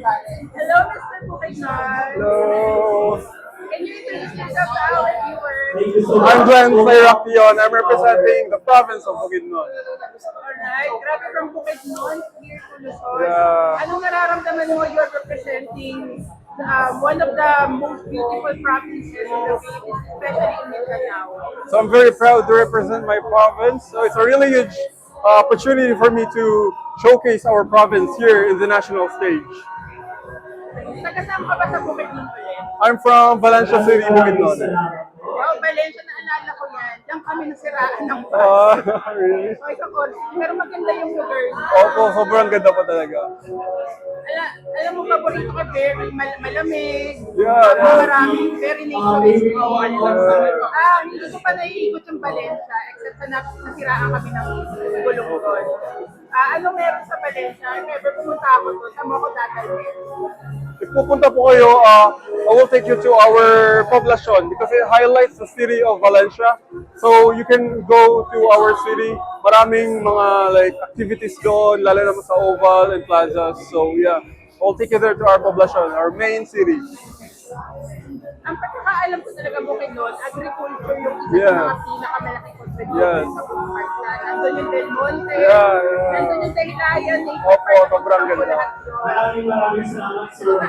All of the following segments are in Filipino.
Hello, Mr. Bukidnon. Hello. Can you introduce yourself to our viewers? I'm Glenn Sayrapion. I'm representing the province of Bukidnon. Alright, grabe from Bukidnon, here to Luzon. Yeah. Anong nararamdaman mo you're representing one of the most beautiful provinces in the Philippines, especially in Mindanao? So I'm very proud to represent my province. So it's a really huge opportunity for me to showcase our province here in the national stage. Taga saan ka ba sa Bukidnon ulit? I'm from Valencia City, Bukidnon. Wow, Valencia, naalala ko yan. Diyan kami nasiraan ng bus. Really? So, ito ko, pero maganda yung lugar. Opo, sobrang ganda po talaga. Alam mo, paborito ka, very malamig. Yeah. Maraming, very naturist. Hindi ko pa naiikot yung Valencia, except sa nasiraan kami ng gulong-gulong. Ano meron sa Valencia? If ever pumunta ako doon, saan mo ako dadalhin? If pupunta po kayo, I will take you to our poblacion because it highlights the city of Valencia. So you can go to our city. Maraming mga like activities doon, lalo naman sa Oval and plazas. So yeah, I'll take you there to our poblacion, our main city. Ang pagkakaalam ko talaga Bukidnon, agriculture yung isa sa mga pinakamalaking contributor sa buong bansa. Nandun yung Del Monte, nandun yung Dahilayan, Opo, sobrang ganda.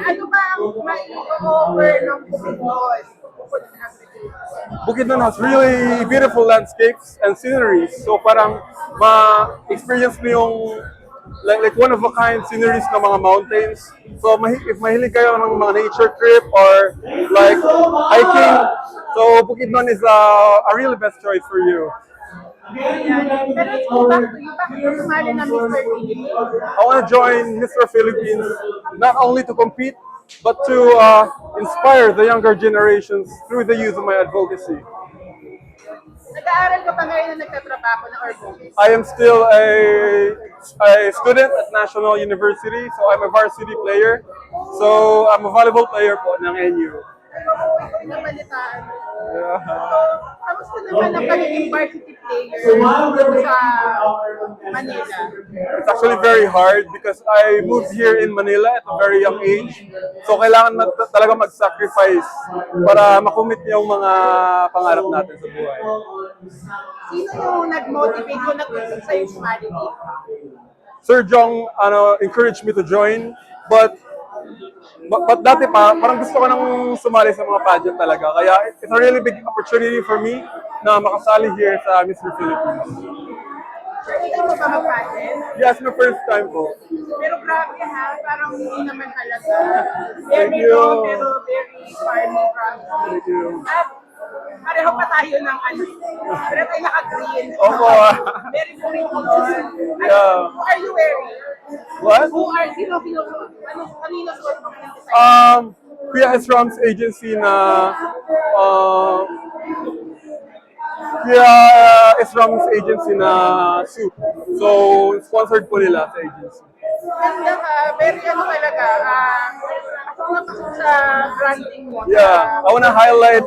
Ano ba ang mai-offer ng Bukidnon bukod sa agriculture? Bukidnon has really beautiful landscapes and sceneries. So parang ma-experience mo yung like one of a kind sceneries ng mga mountains. So if mahilig kayo ng mga nature trip or like hiking, so Bukidnon is a really best choice for you. Pero let's go back to you. Bakit ka sumali ng Mr. Philippines? I want to join Mr. Philippines not only to compete but to inspire the younger generations through the use of my advocacy. Nag-aaral ka pa ngayon na nagtatrabaho ng Orbonis? I am still a student at National University, so I'm a varsity player. So I'm a volleyball player po ng NU. Ikaw yung nabalitaan. So, kamusta naman ang pagiging varsity player sa Manila? It's actually very hard because I moved here in Manila at a very young age. So kailangan talaga mag-sacrifice para makumit yung mga pangarap natin sa buhay. Sino yung nag-motivate ko nag-isip sa'yo sumali dito? Sir Jong encouraged me to join, but dati pa, parang gusto ko nang sumali sa mga pageant talaga. Kaya it's a really big opportunity for me na makasali here sa Mr. Philippines. Sure, ikaw mo ba mag-pageant? Yes, my first time po. Pero grabe ha, parang hindi naman halata. Thank Very you. raw, pero very farming process. Thank you. At pareho pa tayo ng pero tayo naka-green. Opo. Very Filipino. Yeah. Who are you wearing? What? Kanino suot mo yung design? Kuya Esram's agency na suit. So, sponsored po nila sa agency. Ganda ka, very talaga, pasok na pasok sa branding mo. Yeah, I want to highlight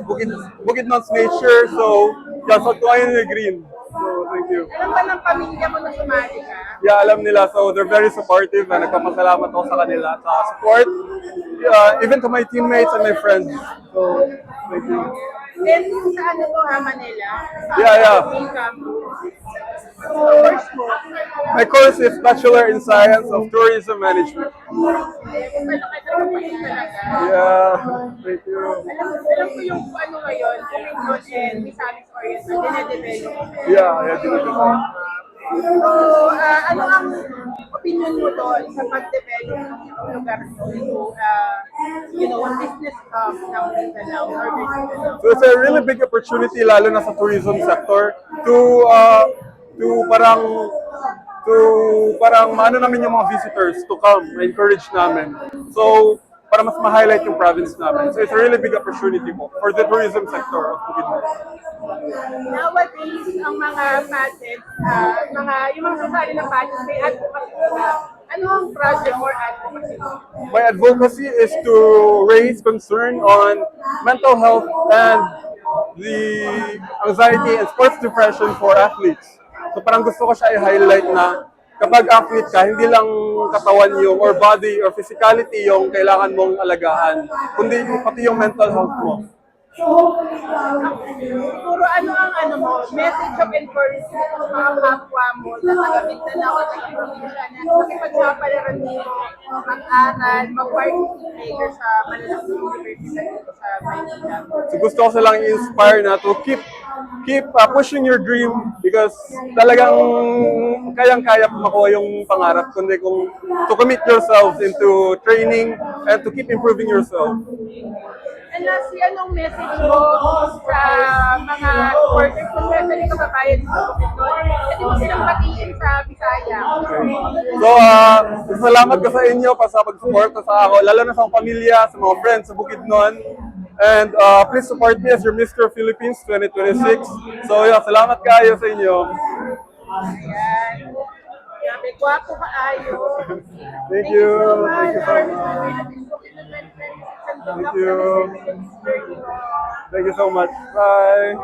Bukidnon's nature, so yeah, so tayo na green. So, thank you. Alam ba ng pamilya mo na sumali ka? Yeah, alam nila, so they're very supportive and nagpapasalamat ako sa kanila sa support, even to my teammates and my friends. So, thank you. Then, sa ano to ha, Manila? Yeah. Course mo? My course is Bachelor in Science of Tourism Management. Yeah, thank you. Alam ko yung ano ngayon, Bukidnon and Misamis Oriental, dinedevelop. Yeah, dinadevise. So, ano ang opinion mo doon sa pag-develop ng itong lugar nyo into, business ng Mindanao? So it's a really big opportunity, lalo na sa tourism sector, to parang maano namin yung mga visitors to come, encourage namin. So, para mas ma-highlight yung province namin. So it's a really big opportunity po for the tourism sector of Bukidnon. Nowadays, ang mga pageants, yung mga sasali ng pageants, may advocacy sila. Ano ang project or advocacy? My advocacy is to raise concern on mental health and the anxiety and sports depression for athletes. So parang gusto ko siya i-highlight na kapag athlete ka, hindi lang katawan yung, or body, or physicality yung kailangan mong alagaan, kundi pati yung mental health mo. Siguro ano ang mo, message of encouragement sa mga kapwa mo na taga-Mindanao at taga-probinsya na makipagsapalaran dito, mag-aral, mag-participate sa malalaking university dito sa Maynila. So gusto ko silang i-inspire na to keep pushing your dream because talagang kayang-kaya makuha yung pangarap kundi kung to commit yourselves into training and to keep improving yourself. And lastly, anong message mo sa mga supporters mo, especially kababayan sa Bukidnon? Pwede mo silang batiin sa Bisaya. So, salamat ka sa inyo sa pag-support sa ako, lalo na sa pamilya, sa mga friends sa Bukidnon. And please support me as your Mr. Philippines 2026. So, yeah, salamat kayo sa inyo. Ayan. Grabe, gwapo kaayo. Thank you. Thank you so much. Thank you. Thank you so much. Bye.